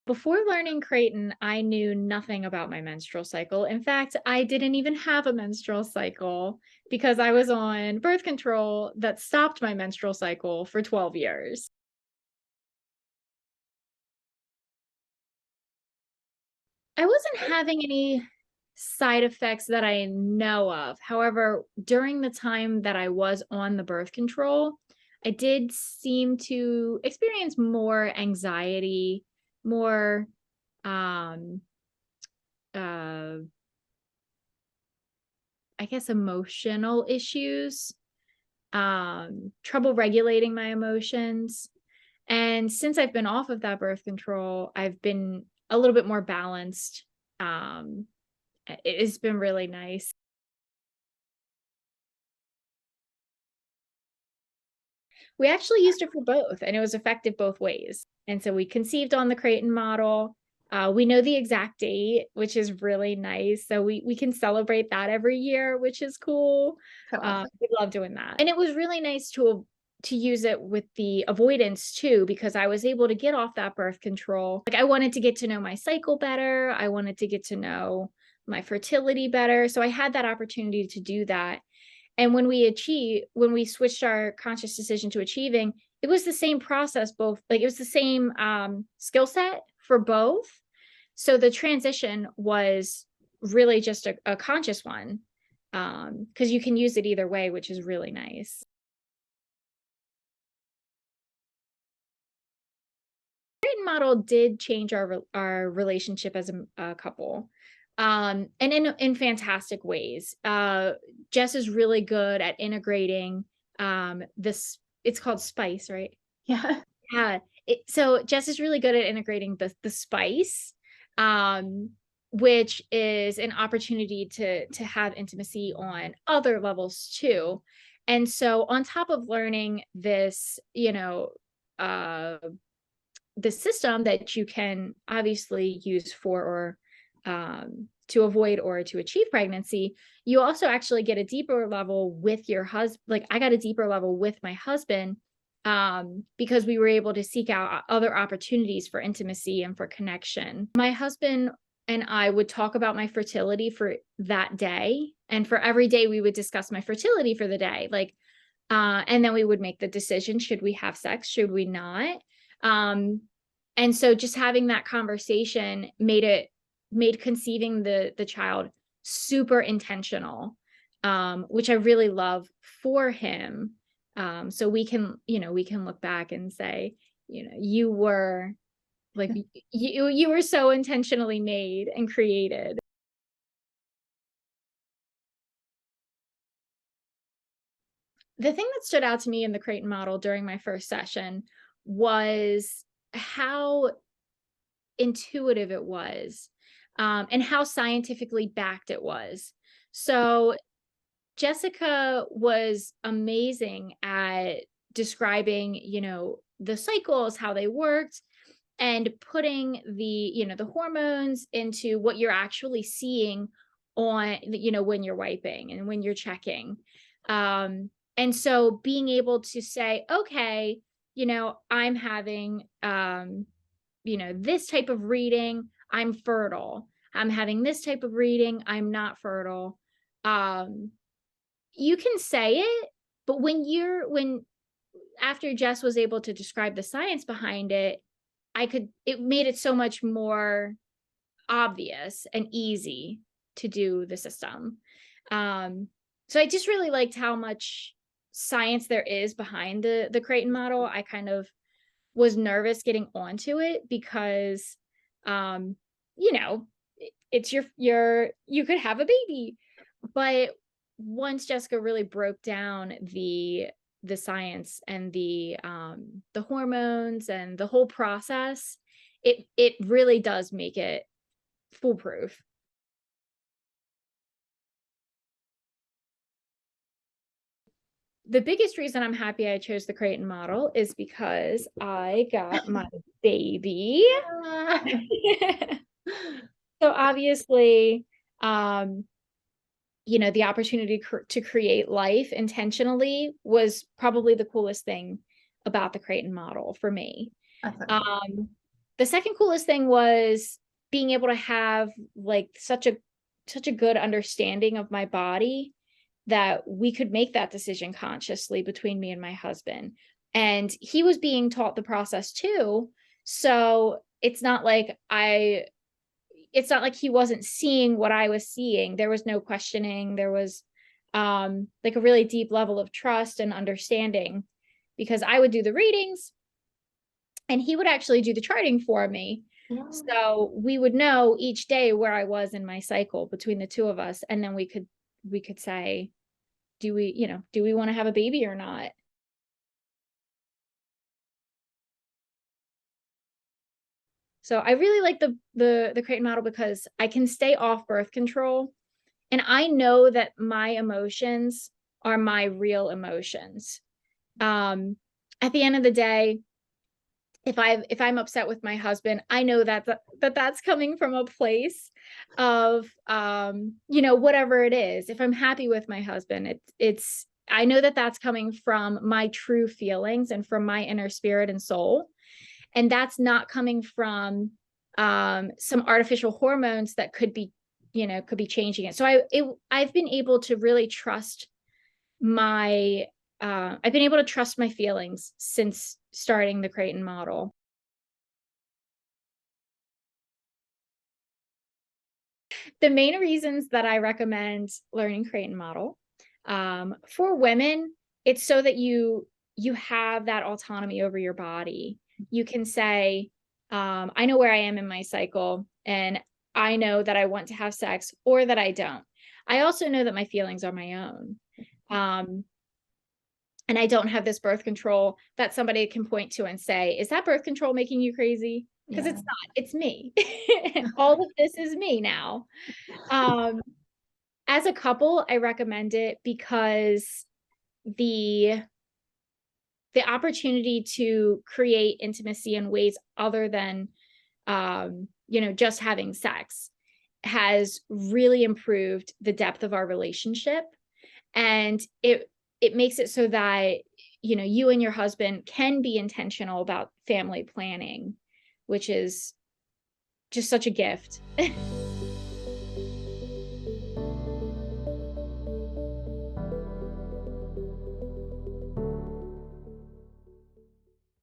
Before learning Creighton, I knew nothing about my menstrual cycle. In fact, I didn't even have a menstrual cycle because I was on birth control that stopped my menstrual cycle for 12 years. I wasn't having any side effects that I know of. However, during the time that I was on the birth control, I did seem to experience more anxiety, more um uh I guess emotional issues, trouble regulating my emotions. And since I've been off of that birth control, I've been a little bit more balanced. Um, it's been really nice. We actually used it for both, and it was effective both ways. And so we conceived on the Creighton model. We know the exact date, which is really nice. So we can celebrate that every year, which is cool. So awesome. We love doing that. And it was really nice to use it with the avoidance too, because I was able to get off that birth control. Like I wanted to get to know my cycle better. I wanted to get to know my fertility better. So I had that opportunity to do that. And when we switched our conscious decision to achieving, it was the same process, both like it was the same skill set for both. So the transition was really just a conscious one, because you can use it either way, which is really nice. Creighton model did change our relationship as a couple, and in fantastic ways. Jess is really good at integrating this. It's called spice, right? Yeah. Yeah. So Jess is really good at integrating the spice, um, which is an opportunity to have intimacy on other levels too. And so on top of learning this, the system that you can obviously use for or to avoid or to achieve pregnancy, you also actually get a deeper level with your husband. Like I got a deeper level with my husband, because we were able to seek out other opportunities for intimacy and for connection. My husband and I would talk about my fertility for that day. And for every day, we would discuss my fertility for the day. And then we would make the decision, should we have sex? Should we not? Um, and so just having that conversation made conceiving the child super intentional, which I really love for him. So we can look back and say, you were like you were so intentionally made and created. The thing that stood out to me in the Creighton model during my first session was how intuitive it was, and how scientifically backed it was. So Jessica was amazing at describing, the cycles, how they worked, and putting the hormones into what you're actually seeing on, when you're wiping and when you're checking. And so being able to say, okay, I'm having, this type of reading, I'm fertile. I'm having this type of reading, I'm not fertile. Um, you can say it, but when after Jess was able to describe the science behind it, it made it so much more obvious and easy to do the system. So I just really liked how much science there is behind the Creighton model. I kind of was nervous getting onto it because, um, you know, it's you could have a baby. But once Jessica really broke down the science and the hormones and the whole process, it really does make it foolproof. The biggest reason I'm happy I chose the Creighton model is because I got my baby. So obviously, um, the opportunity to create life intentionally was probably the coolest thing about the Creighton model for me. Awesome. Um, The second coolest thing was being able to have like such a good understanding of my body that we could make that decision consciously between me and my husband. And he was being taught the process too. So it's not like he wasn't seeing what I was seeing. There was no questioning. There was like a really deep level of trust and understanding, because I would do the readings and he would actually do the charting for me. Yeah. So we would know each day where I was in my cycle between the two of us. And then we could say, do we want to have a baby or not? So I really like the Creighton model because I can stay off birth control. And I know that my emotions are my real emotions. At the end of the day, if I'm upset with my husband, I know that's coming from a place of whatever it is. If I'm happy with my husband, it's I know that that's coming from my true feelings and from my inner spirit and soul, and that's not coming from some artificial hormones that could be changing it. So I've been able to really trust my I've been able to trust my feelings since starting the Creighton model. The main reasons that I recommend learning Creighton model, for women, it's so that you have that autonomy over your body. You can say, I know where I am in my cycle, and I know that I want to have sex or that I don't. I also know that my feelings are my own. And I don't have this birth control that somebody can point to and say, is that birth control making you crazy? Because it's not, it's me. All of this is me now. As a couple, I recommend it because the opportunity to create intimacy in ways other than just having sex has really improved the depth of our relationship. And it makes it so that you and your husband can be intentional about family planning, which is just such a gift.